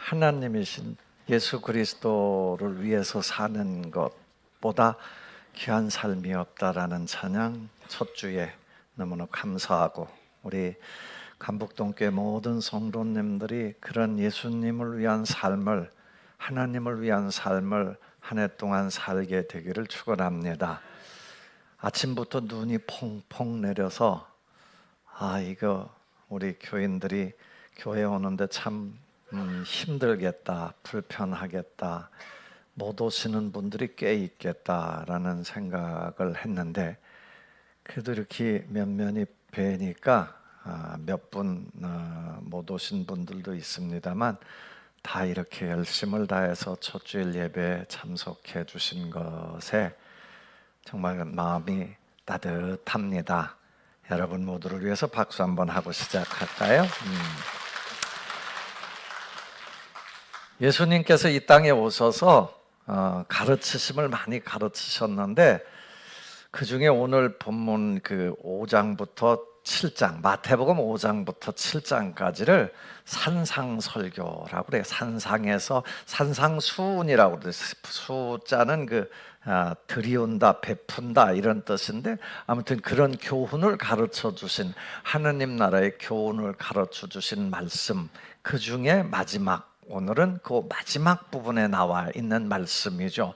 하나님이신 예수 그리스도를 위해서 사는 것보다 귀한 삶이 없다라는 찬양 첫 주에 너무나 감사하고, 우리 간북동교회 모든 성도님들이 그런 예수님을 위한 삶을, 하나님을 위한 삶을 한 해 동안 살게 되기를 축원합니다. 아침부터 눈이 펑펑 내려서 이거 우리 교인들이 교회 오는데 참 힘들겠다, 불편하겠다, 못 오시는 분들이 꽤 있겠다라는 생각을 했는데, 그래도 이렇게 면면이 뵈니까 몇 분 못 오신 분들도 있습니다만, 다 이렇게 열심을 다해서 첫 주일 예배에 참석해 주신 것에 정말 마음이 따뜻합니다. 여러분 모두를 위해서 박수 한번 하고 시작할까요? 예수님께서 이 땅에 오셔서 가르치심을 많이 가르치셨는데, 그 중에 오늘 본문 그 5장부터 7장, 마태복음 5장부터 7장까지를 산상설교라고 그래요. 산상에서 산상수훈이라고 그래요. 수자는 들이온다, 베푼다 이런 뜻인데, 아무튼 그런 교훈을 가르쳐 주신, 하느님 나라의 교훈을 가르쳐 주신 말씀, 그 중에 마지막, 오늘은 그 마지막 부분에 나와 있는 말씀이죠.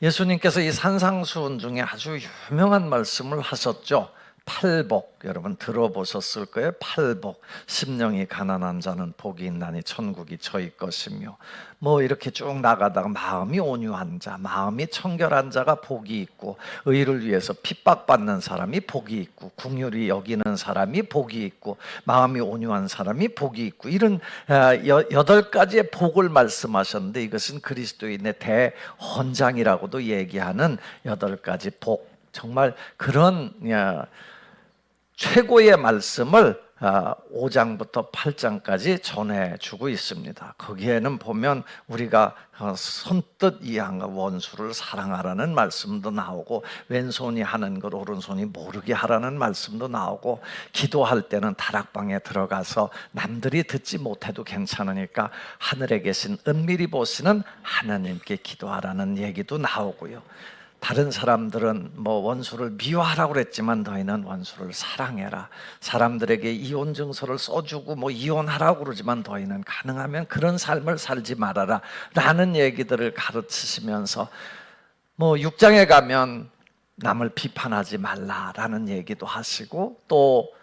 예수님께서 이 산상수훈 중에 아주 유명한 말씀을 하셨죠. 팔복, 여러분 들어보셨을 거예요. 팔복, 심령이 가난한 자는 복이 있나니 천국이 저희 것이며, 뭐 이렇게 쭉 나가다가 마음이 온유한 자, 마음이 청결한 자가 복이 있고, 의를 위해서 핍박받는 사람이 복이 있고, 긍휼히 여기는 사람이 복이 있고, 마음이 온유한 사람이 복이 있고, 이런 8가지의 복을 말씀하셨는데, 이것은 그리스도인의 대헌장이라고도 얘기하는 8가지 복, 정말 그런 최고의 말씀을 5장부터 8장까지 전해주고 있습니다. 거기에는 보면 우리가 선뜻 이해한 원수를 사랑하라는 말씀도 나오고, 왼손이 하는 걸 오른손이 모르게 하라는 말씀도 나오고, 기도할 때는 다락방에 들어가서 남들이 듣지 못해도 괜찮으니까 하늘에 계신 은밀히 보시는 하나님께 기도하라는 얘기도 나오고요. 다른 사람들은 뭐 원수를 미워하라고 그랬지만 너희는 원수를 사랑해라. 사람들에게 이혼 증서를 써주고 뭐 이혼하라고 그러지만 너희는 가능하면 그런 삶을 살지 말아라 라는 얘기들을 가르치시면서, 뭐 6장에 가면 남을 비판하지 말라라는 얘기도 하시고, 또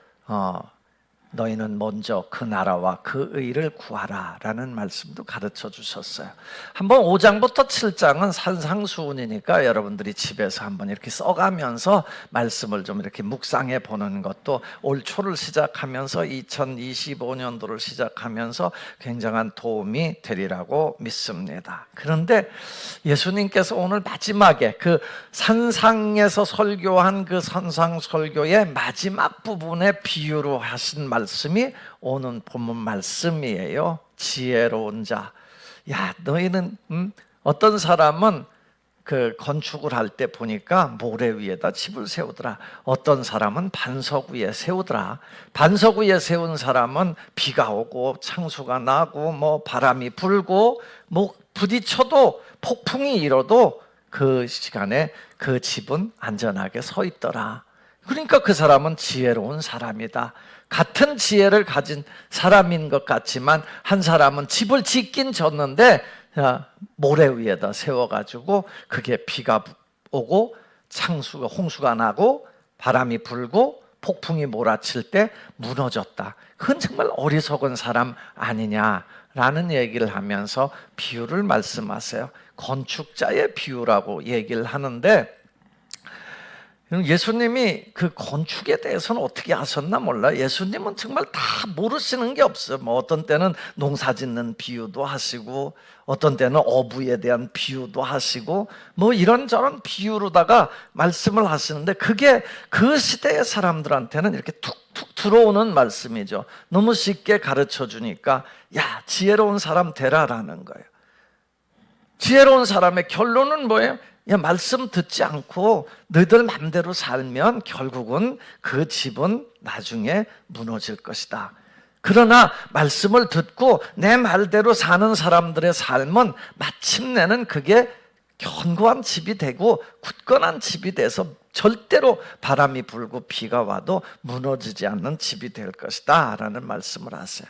너희는 먼저 그 나라와 그 의를 구하라 라는 말씀도 가르쳐 주셨어요. 한번 5장부터 7장은 산상수훈이니까 여러분들이 집에서 한번 이렇게 써가면서 말씀을 좀 이렇게 묵상해 보는 것도 올 초를 시작하면서 2025년도를 시작하면서 굉장한 도움이 되리라고 믿습니다. 그런데 예수님께서 오늘 마지막에 그 산상에서 설교한 그 산상설교의 마지막 부분에 비유로 하신 말씀이 오는 본문 말씀이에요. 지혜로운 자. 야, 너희는 어떤 사람은 그 건축을 할 때 보니까 모래 위에다 집을 세우더라. 어떤 사람은 반석 위에 세우더라. 반석 위에 세운 사람은 비가 오고 창수가 나고 뭐 바람이 불고 뭐 부딪혀도 폭풍이 일어도 그 시간에 그 집은 안전하게 서 있더라. 그러니까 그 사람은 지혜로운 사람이다. 같은 지혜를 가진 사람인 것 같지만, 한 사람은 집을 짓긴 졌는데 모래 위에다 세워가지고 그게 비가 오고 창수가 홍수가 나고 바람이 불고 폭풍이 몰아칠 때 무너졌다. 그건 정말 어리석은 사람 아니냐라는 얘기를 하면서 비유를 말씀하세요. 건축자의 비유라고 얘기를 하는데, 예수님이 그 건축에 대해서는 어떻게 하셨나 몰라. 예수님은 정말 다 모르시는 게 없어요. 뭐 어떤 때는 농사 짓는 비유도 하시고, 어떤 때는 어부에 대한 비유도 하시고, 뭐 이런저런 비유로다가 말씀을 하시는데, 그게 그 시대의 사람들한테는 이렇게 툭툭 들어오는 말씀이죠. 너무 쉽게 가르쳐 주니까 야, 지혜로운 사람 되라라는 거예요. 지혜로운 사람의 결론은 뭐예요? 야, 말씀 듣지 않고 너희들 맘대로 살면 결국은 그 집은 나중에 무너질 것이다. 그러나 말씀을 듣고 내 말대로 사는 사람들의 삶은 마침내는 그게 견고한 집이 되고 굳건한 집이 돼서 절대로 바람이 불고 비가 와도 무너지지 않는 집이 될 것이다 라는 말씀을 하세요.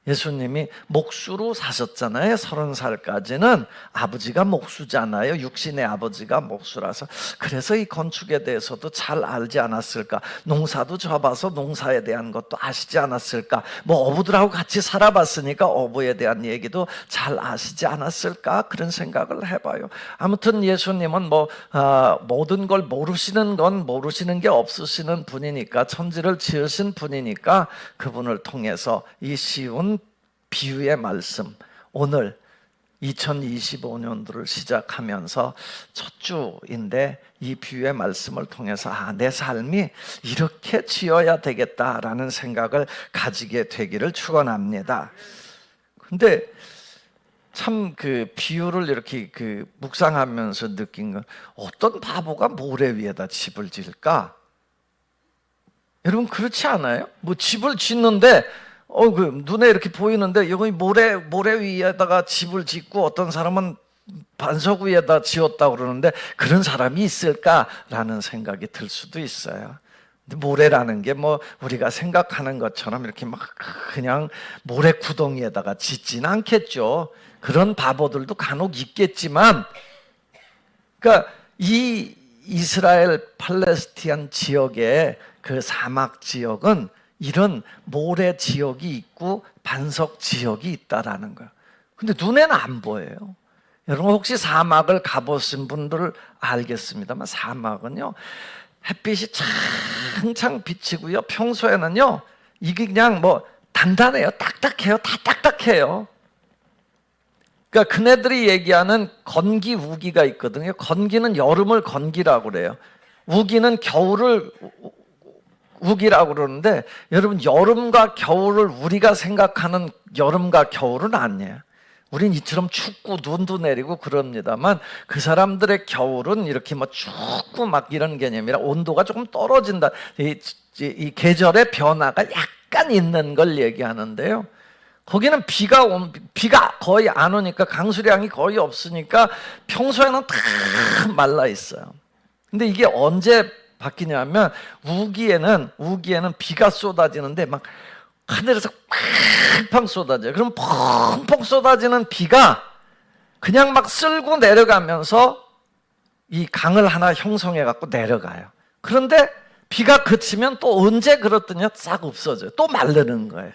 예수님이 목수로 사셨잖아요. 30살까지는 아버지가 목수잖아요. 육신의 아버지가 목수라서. 그래서 이 건축에 대해서도 잘 알지 않았을까. 농사도 져봐서 농사에 대한 것도 아시지 않았을까. 뭐 어부들하고 같이 살아봤으니까 어부에 대한 얘기도 잘 아시지 않았을까. 그런 생각을 해봐요. 아무튼 예수님은 모든 걸 모르시는 건 모르시는 게 없으시는 분이니까, 천지를 지으신 분이니까 그분을 통해서 이 쉬운 비유의 말씀, 오늘 2025년도를 시작하면서 첫 주인데 이 비유의 말씀을 통해서 내 삶이 이렇게 지어야 되겠다라는 생각을 가지게 되기를 축원합니다. 근데 참 그 비유를 이렇게 묵상하면서 느낀 건, 어떤 바보가 모래 위에다 집을 지을까? 여러분 그렇지 않아요? 뭐 집을 짓는데 눈에 이렇게 보이는데 여기 모래 위에다가 집을 짓고, 어떤 사람은 반석 위에다 지었다고 그러는데 그런 사람이 있을까라는 생각이 들 수도 있어요. 근데 모래라는 게 우리가 생각하는 것처럼 이렇게 막 그냥 모래 구덩이에다가 짓지는 않겠죠. 그런 바보들도 간혹 있겠지만, 그러니까 이 이스라엘 팔레스티안 지역의 그 사막 지역은 이런 모래 지역이 있고 반석 지역이 있다라는 거예요. 근데 눈에는 안 보여요. 여러분 혹시 사막을 가보신 분들 알겠습니다만, 사막은요 햇빛이 창창 비치고요, 평소에는요 이게 그냥 단단해요. 딱딱해요. 다 딱딱해요. 그러니까 그네들이 얘기하는 건기 우기가 있거든요. 건기는 여름을 건기라고 그래요. 우기는 겨울을 우기라고 그러는데, 여러분 여름과 겨울을 우리가 생각하는 여름과 겨울은 아니에요. 우린 이처럼 춥고 눈도 내리고 그럽니다만, 그 사람들의 겨울은 이렇게 춥고 막 이런 개념이라 온도가 조금 떨어진다. 이 계절의 변화가 약간 있는 걸 얘기하는데요. 거기는 비가 거의 안 오니까, 강수량이 거의 없으니까 평소에는 다 말라 있어요. 근데 이게 언제 바뀌냐면, 우기에는 비가 쏟아지는데 막 하늘에서 팡팡 쏟아져요. 그럼 펑펑 쏟아지는 비가 그냥 막 쓸고 내려가면서 이 강을 하나 형성해 갖고 내려가요. 그런데 비가 그치면 또 언제 그렇더니 싹 없어져요. 또 마르는 거예요.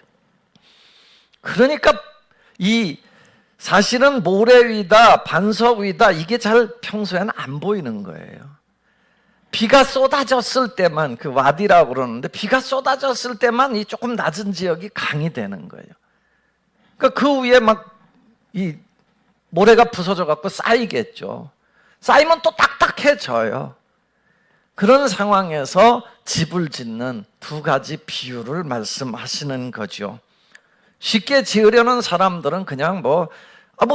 그러니까 사실은 모래 위다 반석 위다 이게 잘 평소에는 안 보이는 거예요. 비가 쏟아졌을 때만, 그 와디라고 그러는데, 비가 쏟아졌을 때만 이 조금 낮은 지역이 강이 되는 거예요. 그러니까 그 위에 막 이 모래가 부서져 갖고 쌓이겠죠. 쌓이면 또 딱딱해져요. 그런 상황에서 집을 짓는 두 가지 비유를 말씀하시는 거죠. 쉽게 지으려는 사람들은 그냥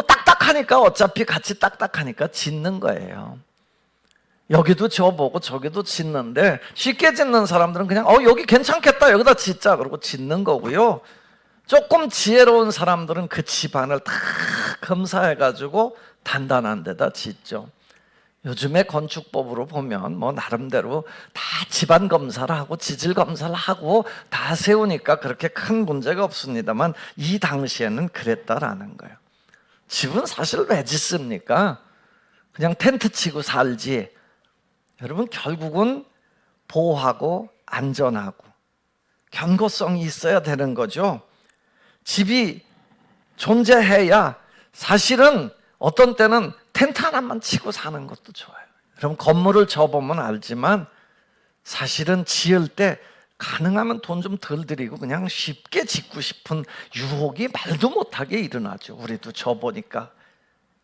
딱딱하니까, 어차피 같이 딱딱하니까 짓는 거예요. 여기도 지어보고 저기도 짓는데, 쉽게 짓는 사람들은 그냥 여기 괜찮겠다 여기다 짓자 그러고 짓는 거고요. 조금 지혜로운 사람들은 그 집안을 다 검사해가지고 단단한 데다 짓죠. 요즘의 건축법으로 보면 나름대로 다 집안 검사를 하고 지질 검사를 하고 다 세우니까 그렇게 큰 문제가 없습니다만, 이 당시에는 그랬다라는 거예요. 집은 사실 왜 짓습니까? 그냥 텐트 치고 살지. 여러분 결국은 보호하고 안전하고 견고성이 있어야 되는 거죠. 집이 존재해야, 사실은 어떤 때는 텐트 하나만 치고 사는 것도 좋아요. 여러분 건물을 져보면 알지만, 사실은 지을 때 가능하면 돈 좀 덜 들이고 그냥 쉽게 짓고 싶은 유혹이 말도 못하게 일어나죠. 우리도 져보니까,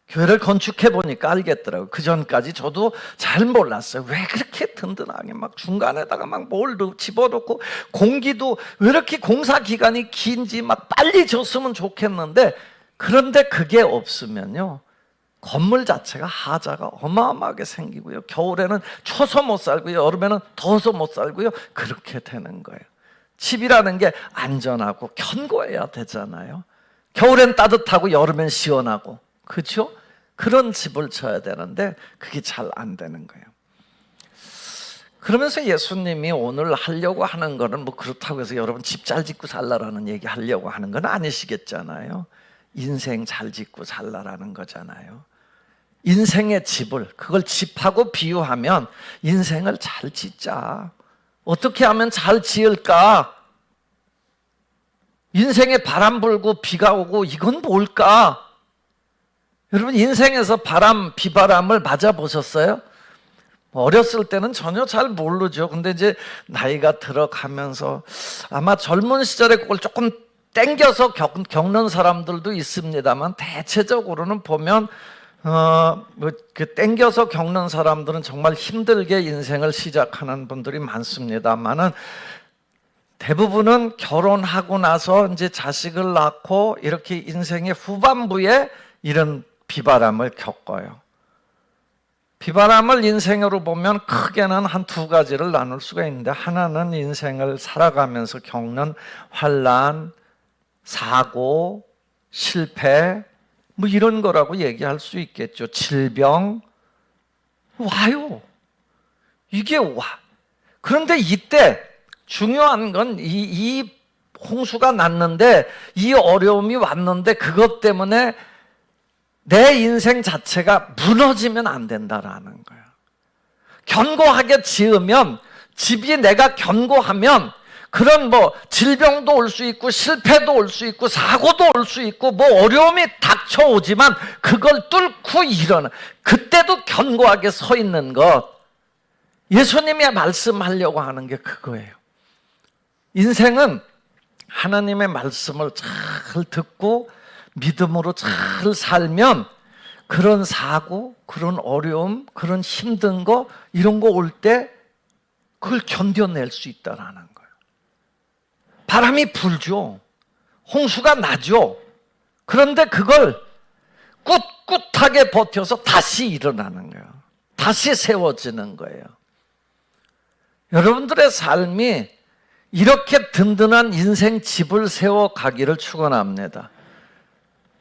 교회를 건축해 보니까 알겠더라고요. 그 전까지 저도 잘 몰랐어요. 왜 그렇게 든든하게 막 중간에다가 막 뭘 집어넣고, 공기도 왜 이렇게 공사 기간이 긴지, 막 빨리 졌으면 좋겠는데, 그런데 그게 없으면요 건물 자체가 하자가 어마어마하게 생기고요, 겨울에는 추워서 못 살고요, 여름에는 더워서 못 살고요, 그렇게 되는 거예요. 집이라는 게 안전하고 견고해야 되잖아요. 겨울엔 따뜻하고 여름엔 시원하고, 그렇죠? 그런 집을 쳐야 되는데 그게 잘 안 되는 거예요. 그러면서 예수님이 오늘 하려고 하는 거는 뭐 그렇다고 해서 여러분 집 잘 짓고 살라라는 얘기 하려고 하는 건 아니시겠잖아요. 인생 잘 짓고 살라라는 거잖아요. 인생의 집을, 그걸 집하고 비유하면 인생을 잘 짓자. 어떻게 하면 잘 지을까? 인생에 바람 불고 비가 오고 이건 뭘까? 여러분 인생에서 바람, 비바람을 맞아보셨어요? 어렸을 때는 전혀 잘 모르죠. 근데 이제 나이가 들어가면서 아마 젊은 시절에 그걸 조금 땡겨서 겪는 사람들도 있습니다만 대체적으로는 보면 그 땡겨서 겪는 사람들은 정말 힘들게 인생을 시작하는 분들이 많습니다만은 대부분은 결혼하고 나서 이제 자식을 낳고 이렇게 인생의 후반부에 이런 비바람을 겪어요. 비바람을 인생으로 보면 크게는 한 두 가지를 나눌 수가 있는데, 하나는 인생을 살아가면서 겪는 환난, 사고, 실패 뭐 이런 거라고 얘기할 수 있겠죠. 질병 와요. 이게 와. 그런데 이때 중요한 건 이 홍수가 났는데, 이 어려움이 왔는데 그것 때문에 내 인생 자체가 무너지면 안 된다라는 거예요. 견고하게 지으면, 집이 내가 견고하면 그런 뭐 질병도 올 수 있고 실패도 올 수 있고 사고도 올 수 있고 뭐 어려움이 닥쳐오지만 그걸 뚫고 일어나, 그때도 견고하게 서 있는 것. 예수님이 말씀하려고 하는 게 그거예요. 인생은 하나님의 말씀을 잘 듣고 믿음으로 잘 살면 그런 사고, 그런 어려움, 그런 힘든 거 이런 거 올 때 그걸 견뎌낼 수 있다라는 거예요. 바람이 불죠. 홍수가 나죠. 그런데 그걸 꿋꿋하게 버텨서 다시 일어나는 거예요. 다시 세워지는 거예요. 여러분들의 삶이 이렇게 든든한 인생 집을 세워가기를 축원합니다.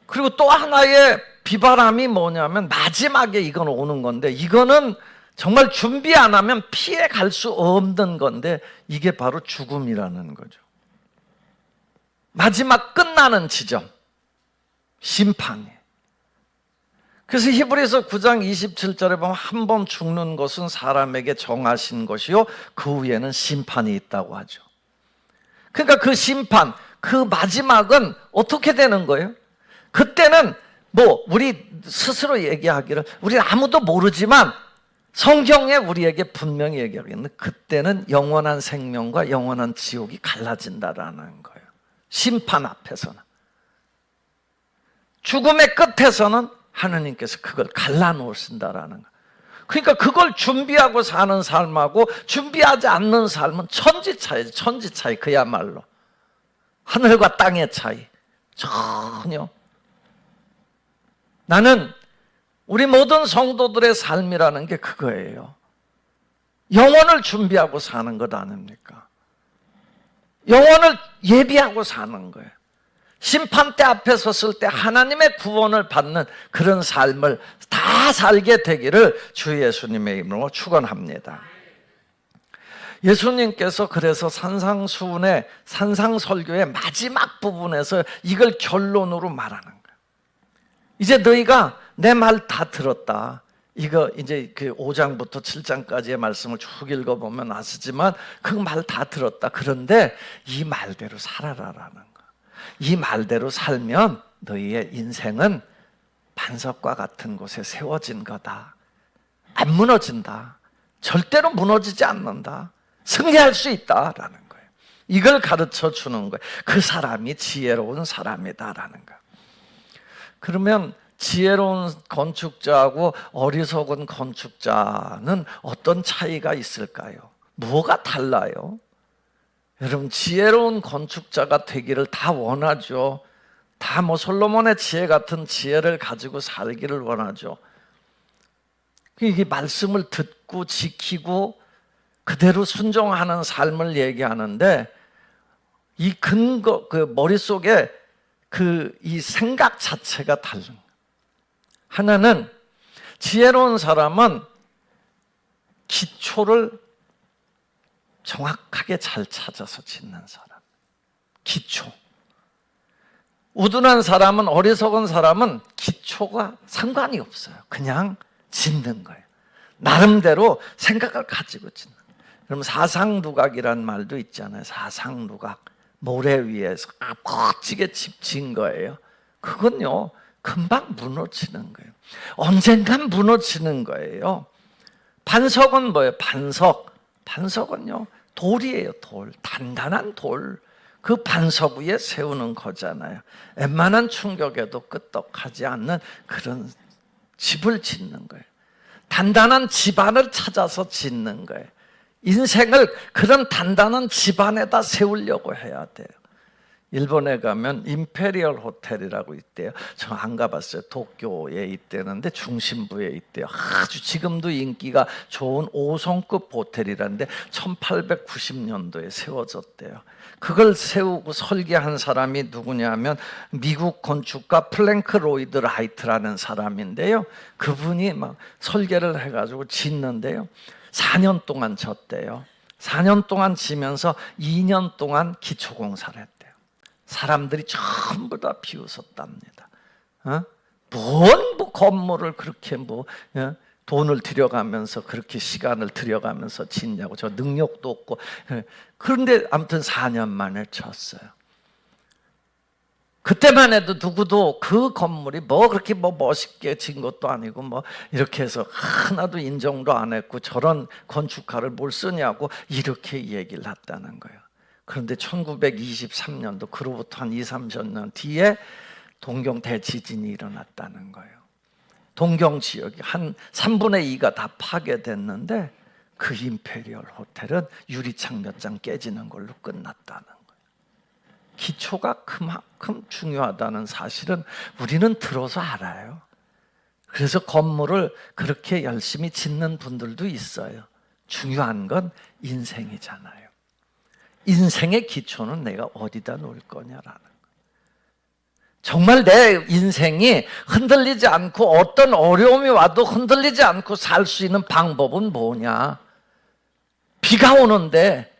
그리고 또 하나의 비바람이 뭐냐면 마지막에 이건 오는 건데, 이거는 정말 준비 안 하면 피해 갈 수 없는 건데, 이게 바로 죽음이라는 거죠. 마지막 끝나는 지점, 심판이. 그래서 히브리서 9장 27절에 보면 한 번 죽는 것은 사람에게 정하신 것이요 그 후에는 심판이 있다고 하죠. 그러니까 그 심판, 그 마지막은 어떻게 되는 거예요? 그때는 뭐 우리 스스로 얘기하기를 우리는 아무도 모르지만 성경에 우리에게 분명히 얘기하겠는데, 그때는 영원한 생명과 영원한 지옥이 갈라진다라는 거예요. 심판 앞에서는. 죽음의 끝에서는 하나님께서 그걸 갈라놓으신다라는 거예요. 그러니까 그걸 준비하고 사는 삶하고 준비하지 않는 삶은 천지 차이죠. 천지 차이. 그야말로 하늘과 땅의 차이. 전혀. 나는 우리 모든 성도들의 삶이라는 게 그거예요. 영원을 준비하고 사는 것 아닙니까? 영원을 예비하고 사는 거예요. 심판대 앞에 섰을 때 하나님의 구원을 받는 그런 삶을 다 살게 되기를 주 예수님의 이름으로 축원합니다. 예수님께서 그래서 산상수훈의 산상설교의 마지막 부분에서 이걸 결론으로 말하는 거예요. 이제 너희가 내 말 다 들었다. 이거 이제 그 5장부터 7장까지의 말씀을 쭉 읽어보면 아시지만 그 말 다 들었다. 그런데 이 말대로 살아라라는 거예요. 이 말대로 살면 너희의 인생은 반석과 같은 곳에 세워진 거다. 안 무너진다. 절대로 무너지지 않는다. 승리할 수 있다라는 거예요. 이걸 가르쳐 주는 거예요. 그 사람이 지혜로운 사람이다라는 거예요. 그러면 지혜로운 건축자하고 어리석은 건축자는 어떤 차이가 있을까요? 뭐가 달라요? 여러분, 지혜로운 건축자가 되기를 다 원하죠. 다 뭐 솔로몬의 지혜 같은 지혜를 가지고 살기를 원하죠. 이게 말씀을 듣고 지키고 그대로 순종하는 삶을 얘기하는데, 이 근거, 그 머릿속에 이 생각 자체가 다른 거예요. 하나는 지혜로운 사람은 기초를 정확하게 잘 찾아서 짓는 사람. 기초. 우둔한 사람은, 어리석은 사람은 기초가 상관이 없어요. 그냥 짓는 거예요. 나름대로 생각을 가지고 짓는 거예요. 그럼 사상누각이라는 말도 있잖아요. 사상누각. 모래 위에서 멋지게 집 지은 거예요. 그건요, 금방 무너지는 거예요. 언젠간 무너지는 거예요. 반석은 뭐예요? 반석은요, 돌이에요. 돌. 단단한 돌. 그 반석 위에 세우는 거잖아요. 웬만한 충격에도 끄떡하지 않는 그런 집을 짓는 거예요. 단단한 집안을 찾아서 짓는 거예요. 인생을 그런 단단한 집안에다 세우려고 해야 돼요. 일본에 가면 임페리얼 호텔이라고 있대요. 저 안 가봤어요. 도쿄에 있대는데 중심부에 있대요. 아주 지금도 인기가 좋은 5성급 호텔이라는데 1890년도에 세워졌대요. 그걸 세우고 설계한 사람이 누구냐면 미국 건축가 플랭크 로이드 라이트라는 사람인데요. 그분이 막 설계를 해가지고 짓는데요. 4년 동안 졌대요. 4년 동안 지면서 2년 동안 기초공사를 했대요. 사람들이 전부 다 비웃었답니다. 뭔 건물을 그렇게 돈을 들여가면서 그렇게 시간을 들여가면서 짓냐고. 저 능력도 없고. 그런데 아무튼 4년 만에 쳤어요. 그때만 해도 누구도 그 건물이 그렇게 멋있게 진 것도 아니고 이렇게 해서 하나도 인정도 안 했고 저런 건축가를 뭘 쓰냐고 이렇게 얘기를 했다는 거예요. 그런데 1923년도 그로부터 한 2, 30년 뒤에 동경 대지진이 일어났다는 거예요. 동경 지역이 한 3분의 2가 다 파괴됐는데 그 임페리얼 호텔은 유리창 몇 장 깨지는 걸로 끝났다는 거예요. 기초가 그만큼 중요하다는 사실은 우리는 들어서 알아요. 그래서 건물을 그렇게 열심히 짓는 분들도 있어요. 중요한 건 인생이잖아요. 인생의 기초는 내가 어디다 놓을 거냐라는 거예요. 정말 내 인생이 흔들리지 않고 어떤 어려움이 와도 흔들리지 않고 살 수 있는 방법은 뭐냐? 비가 오는데,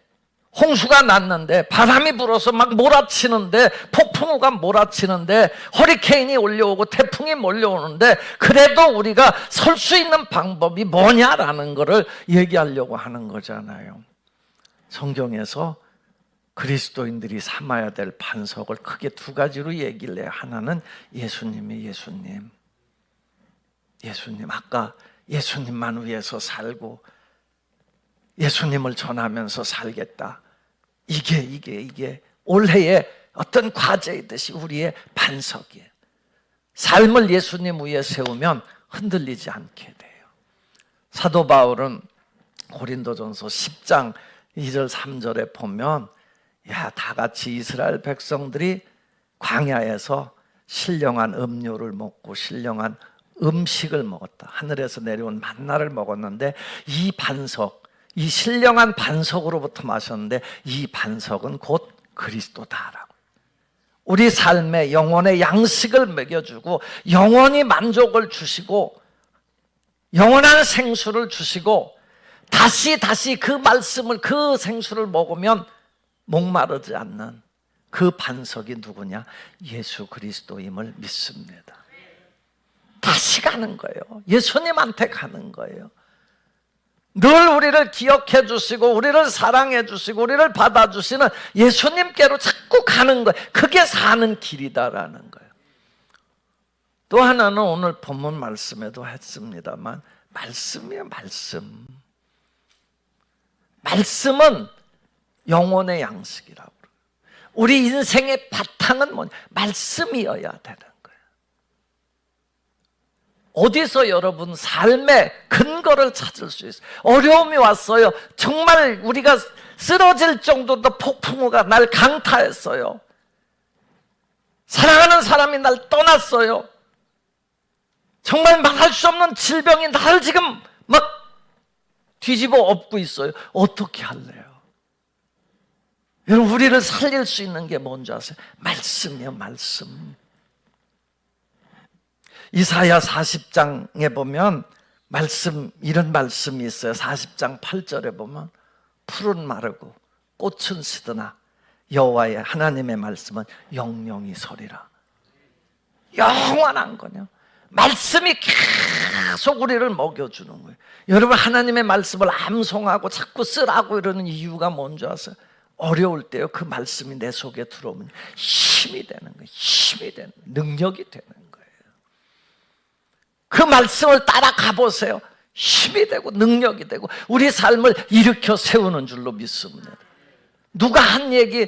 홍수가 났는데, 바람이 불어서 막 몰아치는데, 폭풍우가 몰아치는데, 허리케인이 올려오고 태풍이 몰려오는데, 그래도 우리가 설 수 있는 방법이 뭐냐라는 것을 얘기하려고 하는 거잖아요. 성경에서 그리스도인들이 삼아야 될 반석을 크게 두 가지로 얘기를 해요. 하나는 예수님이 예수님. 아까 예수님만 위해서 살고 예수님을 전하면서 살겠다. 이게 올해의 어떤 과제이듯이 우리의 반석이에요. 삶을 예수님 위에 세우면 흔들리지 않게 돼요. 사도 바울은 고린도전서 10장 2절 3절에 보면 다 같이 이스라엘 백성들이 광야에서 신령한 음료를 먹고 신령한 음식을 먹었다. 하늘에서 내려온 만나를 먹었는데 이 반석, 이 신령한 반석으로부터 마셨는데 이 반석은 곧 그리스도다라고. 우리 삶의 영혼의 양식을 먹여주고 영원히 만족을 주시고 영원한 생수를 주시고 다시 그 말씀을, 그 생수를 먹으면 목마르지 않는 그 반석이 누구냐? 예수 그리스도임을 믿습니다. 다시 가는 거예요. 예수님한테 가는 거예요. 늘 우리를 기억해 주시고 우리를 사랑해 주시고 우리를 받아주시는 예수님께로 자꾸 가는 거예요. 그게 사는 길이다라는 거예요. 또 하나는 오늘 본문 말씀에도 했습니다만 말씀이에요. 말씀은 영혼의 양식이라고 그래요. 우리 인생의 바탕은 뭐냐? 말씀이어야 되는 거예요. 어디서 여러분 삶의 근거를 찾을 수 있어요? 어려움이 왔어요. 정말 우리가 쓰러질 정도로 폭풍우가 날 강타했어요. 사랑하는 사람이 날 떠났어요. 정말 말할 수 없는 질병이 나를 지금 막 뒤집어 엎고 있어요. 어떻게 할래요? 여러분, 우리를 살릴 수 있는 게 뭔지 아세요? 말씀이요, 말씀. 이사야 40장에 보면 이런 말씀이 있어요. 40장 8절에 보면 풀은 마르고 꽃은 시드나 여호와의 하나님의 말씀은 영영이 서리라. 영원한 거냐? 말씀이 계속 우리를 먹여주는 거예요. 여러분, 하나님의 말씀을 암송하고 자꾸 쓰라고 이러는 이유가 뭔지 아세요? 어려울 때요, 그 말씀이 내 속에 들어오면 힘이 되는 거예요. 힘이 되는 거예요. 능력이 되는 거예요. 그 말씀을 따라가 보세요. 힘이 되고 능력이 되고 우리 삶을 일으켜 세우는 줄로 믿습니다. 누가 한 얘기,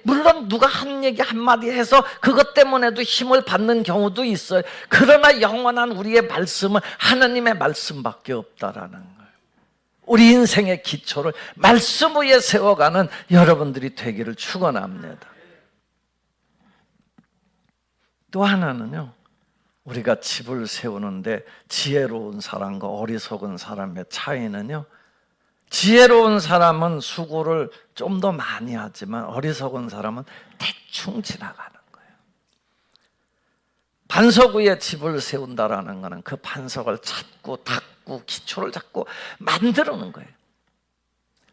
물론 누가 한 얘기 한마디 해서 그것 때문에도 힘을 받는 경우도 있어요. 그러나 영원한 우리의 말씀은 하나님의 말씀밖에 없다라는 거예요. 우리 인생의 기초를 말씀 위에 세워가는 여러분들이 되기를 축원합니다. 또 하나는요, 우리가 집을 세우는데 지혜로운 사람과 어리석은 사람의 차이는요, 지혜로운 사람은 수고를 좀 더 많이 하지만 어리석은 사람은 대충 지나가는 거예요. 반석 위에 집을 세운다라는 것은 그 반석을 찾고 닦고 기초를 잡고 만드는 거예요.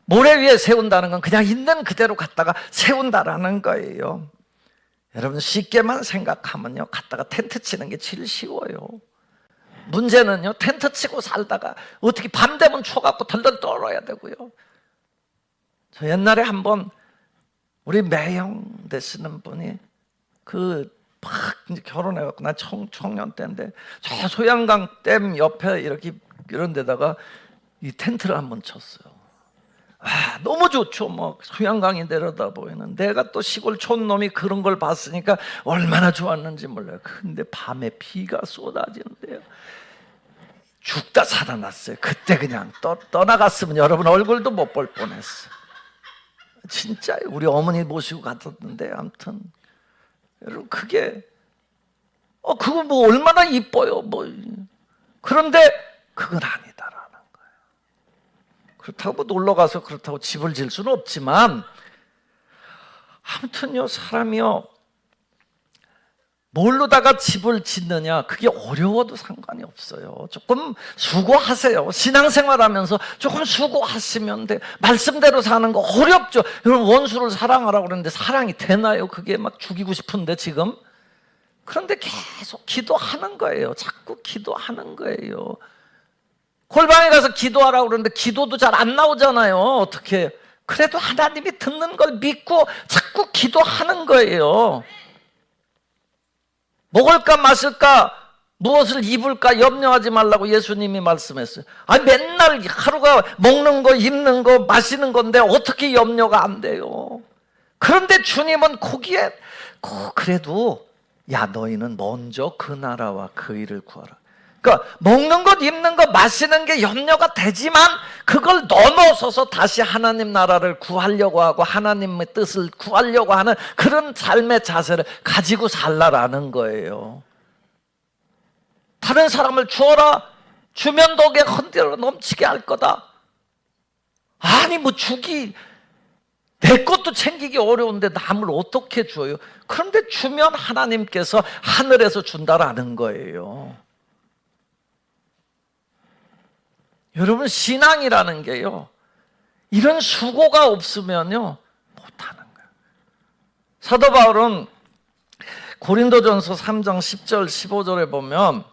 모래 위에 세운다는 건 그냥 있는 그대로 갖다가 세운다라는 거예요. 여러분, 쉽게만 생각하면요, 갖다가 텐트 치는 게 제일 쉬워요. 문제는요, 텐트 치고 살다가 어떻게 밤 되면 추워갖고 덜덜 떨어야 되고요. 저 옛날에 한번 우리 매형 되시는 분이 막 이제 결혼해갖고 난 청년 때인데 저 소양강 댐 옆에 이렇게 이런 데다가 이 텐트를 한번 쳤어요. 너무 좋죠. 뭐 소양강이 내려다 보이는. 내가 또 시골 촌놈이 그런 걸 봤으니까 얼마나 좋았는지 몰라요. 근데 밤에 비가 쏟아지는데요, 죽다 살아났어요. 그때 그냥 떠나갔으면 여러분 얼굴도 못 볼 뻔했어요. 진짜 우리 어머니 모시고 갔었는데, 아무튼 여러분, 그게 그거 뭐 얼마나 이뻐요. 뭐 그런데 그건 아니다라는 거예요. 그렇다고 뭐 놀러 가서 그렇다고 집을 질 수는 없지만, 아무튼요, 사람이요, 뭘로다가 집을 짓느냐, 그게 어려워도 상관이 없어요. 조금 수고하세요. 신앙생활하면서 조금 수고하시면 돼. 말씀대로 사는 거 어렵죠. 여러분, 원수를 사랑하라고 그러는데 사랑이 되나요? 그게 막 죽이고 싶은데 지금. 그런데 계속 기도하는 거예요. 자꾸 기도하는 거예요. 골방에 가서 기도하라고 그러는데 기도도 잘 안 나오잖아요. 어떻게? 그래도 하나님이 듣는 걸 믿고 자꾸 기도하는 거예요. 먹을까 마실까 무엇을 입을까 염려하지 말라고 예수님이 말씀했어요. 맨날 하루가 먹는 거 입는 거 마시는 건데 어떻게 염려가 안 돼요? 그런데 주님은 거기에 그래도 야, 너희는 먼저 그 나라와 그 일을 구하라. 그러니까 먹는 것 입는 것 마시는 게 염려가 되지만 그걸 넘어서서 다시 하나님 나라를 구하려고 하고 하나님의 뜻을 구하려고 하는 그런 삶의 자세를 가지고 살라라는 거예요. 다른 사람을 주어라, 주면 덕에 헌대로 넘치게 할 거다. 아니 뭐 내 것도 챙기기 어려운데 남을 어떻게 줘요? 그런데 주면 하나님께서 하늘에서 준다라는 거예요. 여러분, 신앙이라는 게요, 이런 수고가 없으면요 못하는 거예요. 사도 바울은 고린도전서 3장 10절 15절에 보면,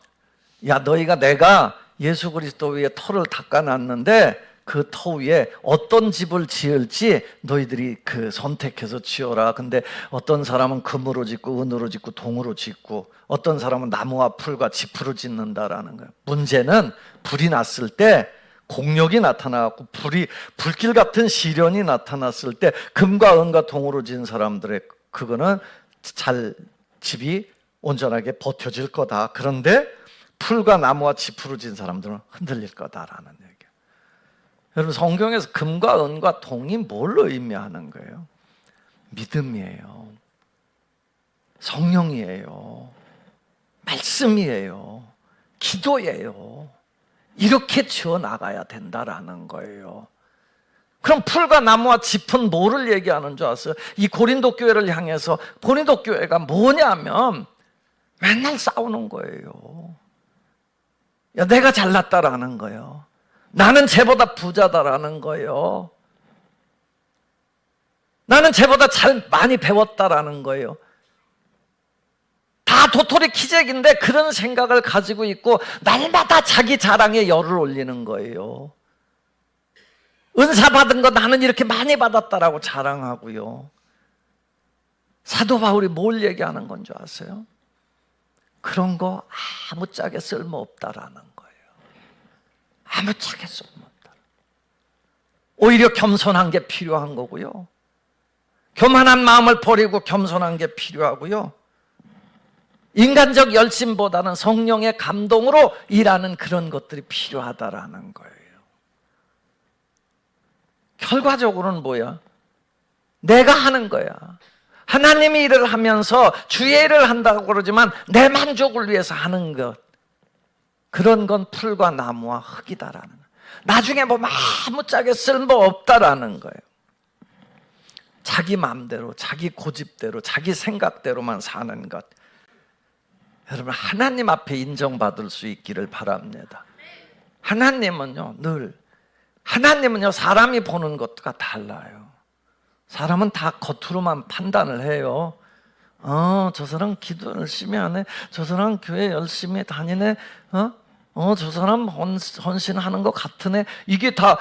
야, 내가 예수 그리스도 위에 터를 닦아놨는데 그 터 위에 어떤 집을 지을지 너희들이 선택해서 지어라. 근데 어떤 사람은 금으로 짓고 은으로 짓고 동으로 짓고 어떤 사람은 나무와 풀과 지프로 짓는다라는 거예요. 문제는 불이 났을 때, 공력이 나타나고 불길 같은 시련이 나타났을 때 금과 은과 동으로 지은 사람들의 그거는 집이 온전하게 버텨질 거다. 그런데 풀과 나무와 지프로 지은 사람들은 흔들릴 거다라는 얘기예요. 여러분, 성경에서 금과 은과 동이 뭘 의미하는 거예요? 믿음이에요. 성령이에요. 말씀이에요. 기도예요. 이렇게 지어나가야 된다라는 거예요. 그럼 풀과 나무와 짚은 뭐를 얘기하는 줄 아세요? 이 고린도 교회를 향해서 고린도 교회가 뭐냐면 맨날 싸우는 거예요. 야, 내가 잘났다라는 거예요. 나는 쟤보다 부자다라는 거예요. 나는 쟤보다 많이 배웠다라는 거예요. 다 도토리 키재기인데 그런 생각을 가지고 있고 날마다 자기 자랑에 열을 올리는 거예요. 은사 받은 거 나는 이렇게 많이 받았다라고 자랑하고요. 사도 바울이 뭘 얘기하는 건 줄 아세요? 그런 거 아무짝에 쓸모없다라는 거예요. 아무짝에 쓸모없다. 오히려 겸손한 게 필요한 거고요. 교만한 마음을 버리고 겸손한 게 필요하고요. 인간적 열심보다는 성령의 감동으로 일하는 그런 것들이 필요하다라는 거예요. 결과적으로는 뭐야? 내가 하는 거야. 하나님이 일을 하면서 주의 일을 한다고 그러지만 내 만족을 위해서 하는 것, 그런 건 풀과 나무와 흙이다라는 거예요. 나중에 보면 아무짝에 쓸모없다라는 거예요. 자기 마음대로, 자기 고집대로, 자기 생각대로만 사는 것. 여러분, 하나님 앞에 인정받을 수 있기를 바랍니다. 하나님은요, 하나님은요, 사람이 보는 것과 달라요. 사람은 다 겉으로만 판단을 해요. 저 사람 기도 열심히 하네. 저 사람 교회 열심히 다니네. 저 사람 헌신하는 것 같으네. 이게 다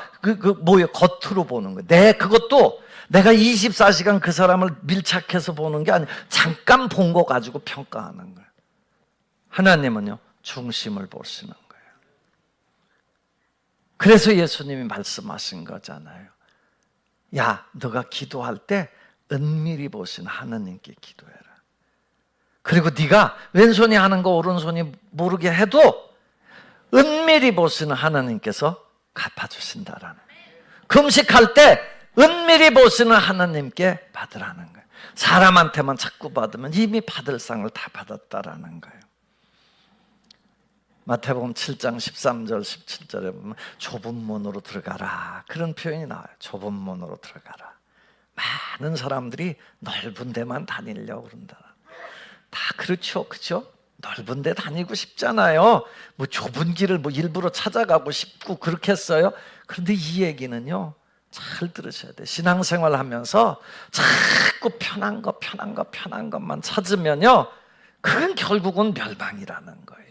뭐예요? 겉으로 보는 거예요. 그것도 내가 24시간 그 사람을 밀착해서 보는 게 아니라 잠깐 본 거 가지고 평가하는 거예요. 하나님은요, 중심을 보시는 거예요. 그래서 예수님이 말씀하신 거잖아요. 야, 너가 기도할 때 은밀히 보신 하나님께 기도해라. 그리고 네가 왼손이 하는 거 오른손이 모르게 해도 은밀히 보시는 하나님께서 갚아주신다라는 거예요. 금식할 때 은밀히 보시는 하나님께 받으라는 거예요. 사람한테만 자꾸 받으면 이미 받을 상을 다 받았다라는 거예요. 마태복음 7장 13절 17절에 보면 좁은 문으로 들어가라, 그런 표현이 나와요. 좁은 문으로 들어가라. 많은 사람들이 넓은 데만 다니려고 그런다. 다 그렇죠, 그렇죠? 넓은 데 다니고 싶잖아요. 뭐 좁은 길을 뭐 일부러 찾아가고 싶고 그렇겠어요? 그런데 이 얘기는요, 잘 들으셔야 돼요. 신앙생활 하면서 자꾸 편한 것만 찾으면요, 그건 결국은 멸망이라는 거예요.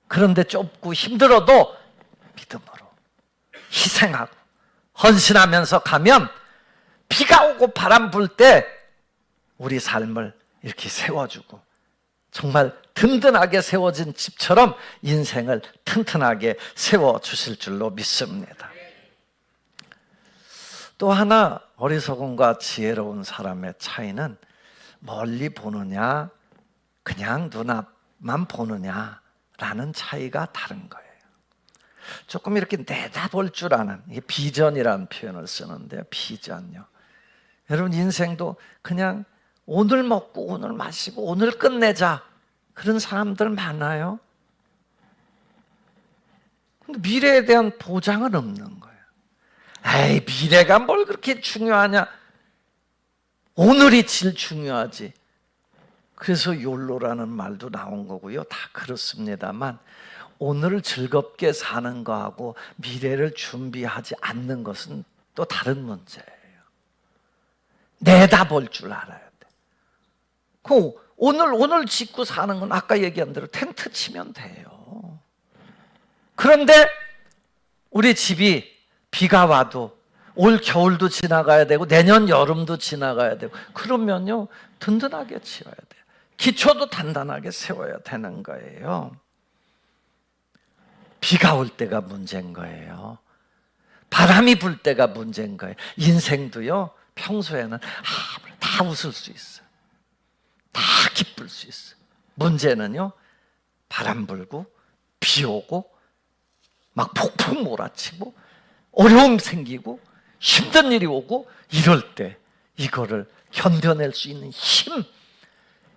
그런데 좁고 힘들어도 믿음으로 희생하고 헌신하면서 가면 비가 오고 바람 불 때 우리 삶을 이렇게 세워주고 정말 든든하게 세워진 집처럼 인생을 튼튼하게 세워주실 줄로 믿습니다. 또 하나, 어리석음과 지혜로운 사람의 차이는 멀리 보느냐 그냥 눈앞만 보느냐 라는 차이가 다른 거예요. 조금 이렇게 내다볼 줄 아는, 이게 비전이라는 표현을 쓰는데요. 비전요. 여러분, 인생도 그냥 오늘 먹고 오늘 마시고 오늘 끝내자, 그런 사람들 많아요. 근데 미래에 대한 보장은 없는 거예요. 에이, 미래가 뭘 그렇게 중요하냐. 오늘이 제일 중요하지. 그래서 욜로라는 말도 나온 거고요. 다 그렇습니다만 오늘을 즐겁게 사는 거하고 미래를 준비하지 않는 것은 또 다른 문제예요. 내다볼 줄 알아야 돼. 오늘 짓고 사는 건 아까 얘기한 대로 텐트 치면 돼요. 그런데 우리 집이 비가 와도 올 겨울도 지나가야 되고 내년 여름도 지나가야 되고, 그러면요 든든하게 지어야 돼요. 기초도 단단하게 세워야 되는 거예요. 비가 올 때가 문제인 거예요. 바람이 불 때가 문제인 거예요. 인생도요, 평소에는 다 웃을 수 있어요. 다 기쁠 수 있어요. 문제는요, 바람 불고 비 오고 막 폭풍 몰아치고 어려움 생기고 힘든 일이 오고 이럴 때 이거를 견뎌낼 수 있는 힘,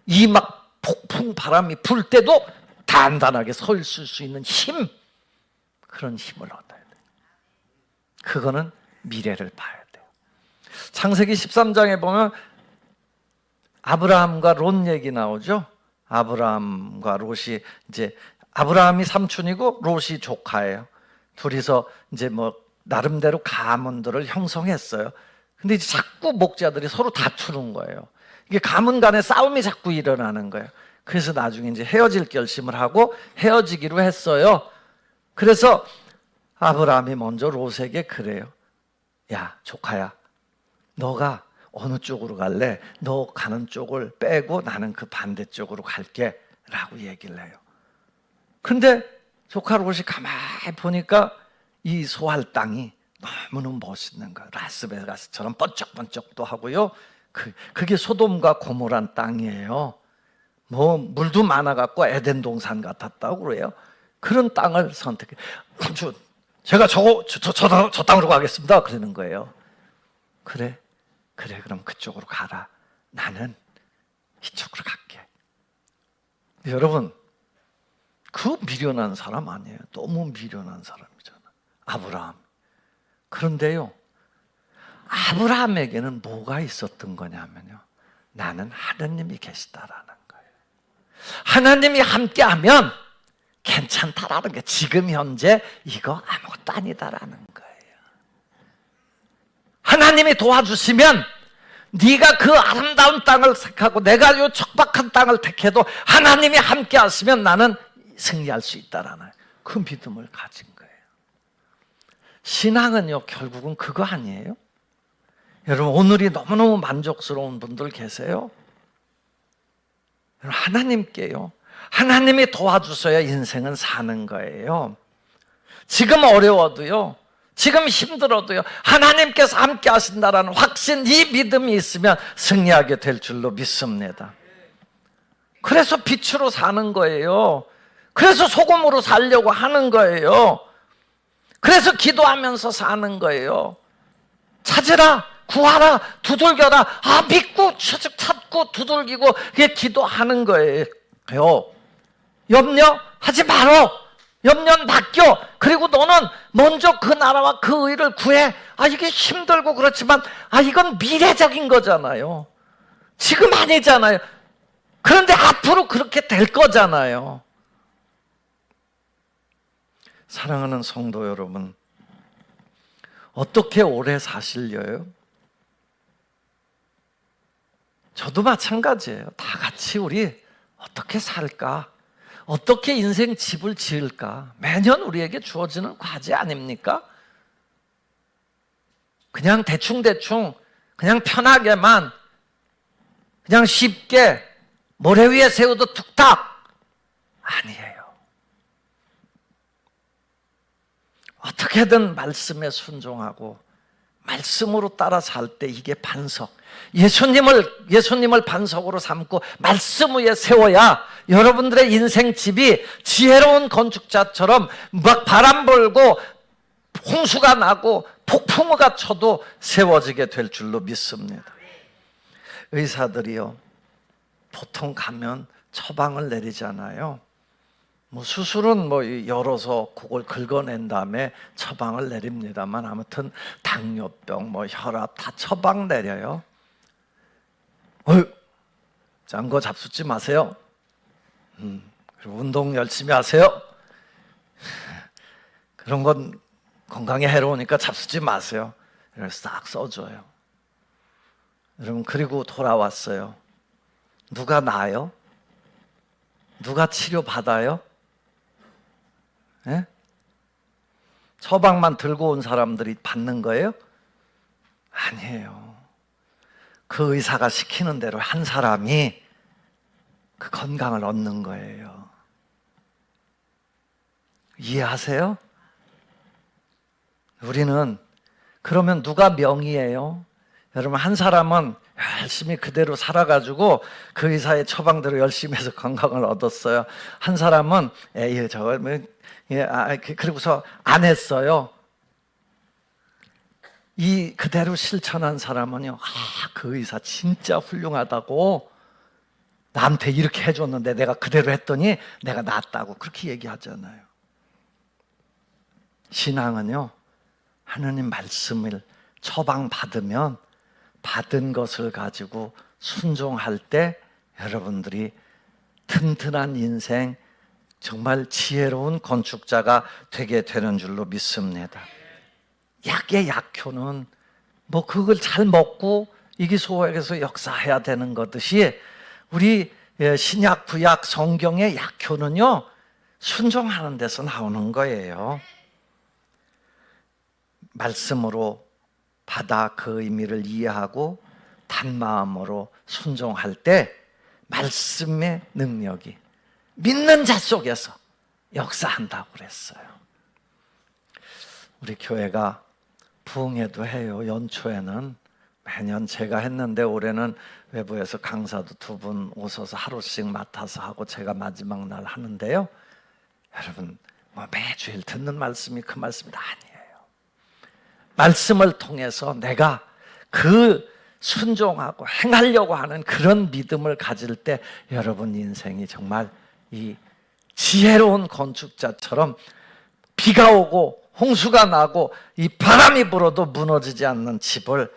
이 막 폭풍 바람이 불 때도 단단하게 서 있을 수 있는 힘, 그런 힘을 얻어야 돼요. 그거는 미래를 봐야 돼요. 창세기 13장에 보면 아브라함과 롯 얘기 나오죠. 아브라함과 롯이 이제 아브라함이 삼촌이고 롯이 조카예요. 둘이서 이제 뭐 나름대로 가문들을 형성했어요. 근데 이제 자꾸 목자들이 서로 다투는 거예요. 이게 가문 간에 싸움이 자꾸 일어나는 거예요. 그래서 나중에 이제 헤어질 결심을 하고 헤어지기로 했어요. 그래서 아브라함이 먼저 롯에게 그래요. 야, 조카야, 너가 어느 쪽으로 갈래? 너 가는 쪽을 빼고 나는 그 반대쪽으로 갈게 라고 얘기를 해요. 근데 조카 롯이 가만히 보니까 이 소할 땅이 너무너무 멋있는 거예요. 라스베가스처럼 번쩍번쩍도 하고요. 그게 소돔과 고모란 땅이에요. 뭐 물도 많아갖고 에덴 동산 같았다고 그래요. 그런 땅을 선택해. 삼촌, 제가 저 땅으로 가겠습니다. 그러는 거예요. 그래, 그럼 그쪽으로 가라. 나는 이쪽으로 갈게. 여러분, 그 미련한 사람 아니에요. 너무 미련한 사람이잖아, 아브라함. 그런데요, 아브라함에게는 뭐가 있었던 거냐면요, 나는 하나님이 계시다라는 거예요. 하나님이 함께하면 괜찮다라는 게, 지금 현재 이거 아무것도 아니다라는 거예요. 하나님이 도와주시면 네가 그 아름다운 땅을 택하고 내가 이 척박한 땅을 택해도 하나님이 함께 하시면 나는 승리할 수 있다라는 그 믿음을 가진 거예요. 신앙은요, 결국은 그거 아니에요? 여러분, 오늘이 너무너무 만족스러운 분들 계세요? 하나님께요, 하나님이 도와주셔야 인생은 사는 거예요. 지금 어려워도요, 지금 힘들어도요, 하나님께서 함께 하신다라는 확신, 이 믿음이 있으면 승리하게 될 줄로 믿습니다. 그래서 빛으로 사는 거예요. 그래서 소금으로 살려고 하는 거예요. 그래서 기도하면서 사는 거예요. 찾으라, 구하라, 두들겨라. 믿고 찾고 두들기고 그게 기도하는 거예요. 염려하지 말어. 염려는 맡겨. 그리고 너는 먼저 그 나라와 그 의를 구해. 이게 힘들고 그렇지만 이건 미래적인 거잖아요. 지금 아니잖아요. 그런데 앞으로 그렇게 될 거잖아요. 사랑하는 성도 여러분, 어떻게 오래 사시려요? 저도 마찬가지예요. 다 같이 우리 어떻게 살까? 어떻게 인생 집을 지을까? 매년 우리에게 주어지는 과제 아닙니까? 그냥 대충 그냥 편하게만, 그냥 쉽게 모래 위에 새우도 툭탁 아니에요. 어떻게든 말씀에 순종하고 말씀으로 따라 살 때 이게 반석, 예수님을 반석으로 삼고 말씀 위에 세워야 여러분들의 인생 집이 지혜로운 건축자처럼 막 바람 불고 홍수가 나고 폭풍우가 쳐도 세워지게 될 줄로 믿습니다. 의사들이요, 보통 가면 처방을 내리잖아요. 뭐 수술은 뭐 열어서 그걸 긁어낸 다음에 처방을 내립니다만, 아무튼 당뇨병, 뭐 혈압 다 처방 내려요. 짠 거 잡숫지 마세요. 그리고 운동 열심히 하세요. 그런 건 건강에 해로우니까 잡숫지 마세요. 이렇게 싹 써줘요. 여러분, 그리고 돌아왔어요. 누가 나아요? 누가 치료받아요? 예? 처방만 들고 온 사람들이 받는 거예요? 아니에요. 그 의사가 시키는 대로 한 사람이 그 건강을 얻는 거예요. 이해하세요? 우리는 그러면 누가 명의예요? 여러분, 한 사람은 열심히 그대로 살아가지고 그 의사의 처방대로 열심히 해서 건강을 얻었어요. 한 사람은 저거 그리고서 안 했어요. 이 그대로 실천한 사람은요, 그 의사 진짜 훌륭하다고, 나한테 이렇게 해줬는데 내가 그대로 했더니 내가 낫다고 그렇게 얘기하잖아요. 신앙은요, 하나님 말씀을 처방받으면 받은 것을 가지고 순종할 때 여러분들이 튼튼한 인생, 정말 지혜로운 건축자가 되게 되는 줄로 믿습니다. 약의 약효는 뭐 그걸 잘 먹고 이기소백에서 역사해야 되는 것듯이 우리 신약 구약 성경의 약효는요, 순종하는 데서 나오는 거예요. 말씀으로 받아 그 의미를 이해하고 단마음으로 순종할 때 말씀의 능력이 믿는 자 속에서 역사한다고 그랬어요. 우리 교회가 부흥회도 해요. 연초에는 매년 제가 했는데 올해는 외부에서 강사도 2분 오셔서 하루씩 맡아서 하고 제가 마지막 날 하는데요. 여러분, 뭐 매주일 듣는 말씀이 그 말씀이 아니에요. 말씀을 통해서 내가 그 순종하고 행하려고 하는 그런 믿음을 가질 때 여러분 인생이 정말 이 지혜로운 건축자처럼 비가 오고 홍수가 나고 이 바람이 불어도 무너지지 않는 집을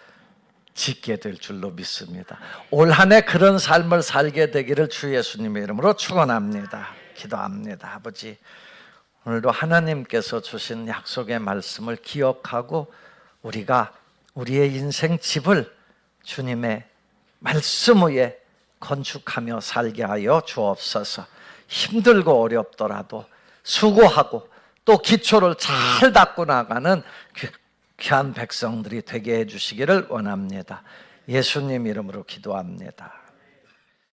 짓게 될 줄로 믿습니다. 올 한 해 그런 삶을 살게 되기를 주 예수님의 이름으로 축원합니다. 기도합니다. 아버지, 오늘도 하나님께서 주신 약속의 말씀을 기억하고 우리가 우리의 인생 집을 주님의 말씀 위에 건축하며 살게 하여 주옵소서. 힘들고 어렵더라도 수고하고 또 기초를 잘 닦고 나가는 귀한 백성들이 되게 해주시기를 원합니다. 예수님 이름으로 기도합니다.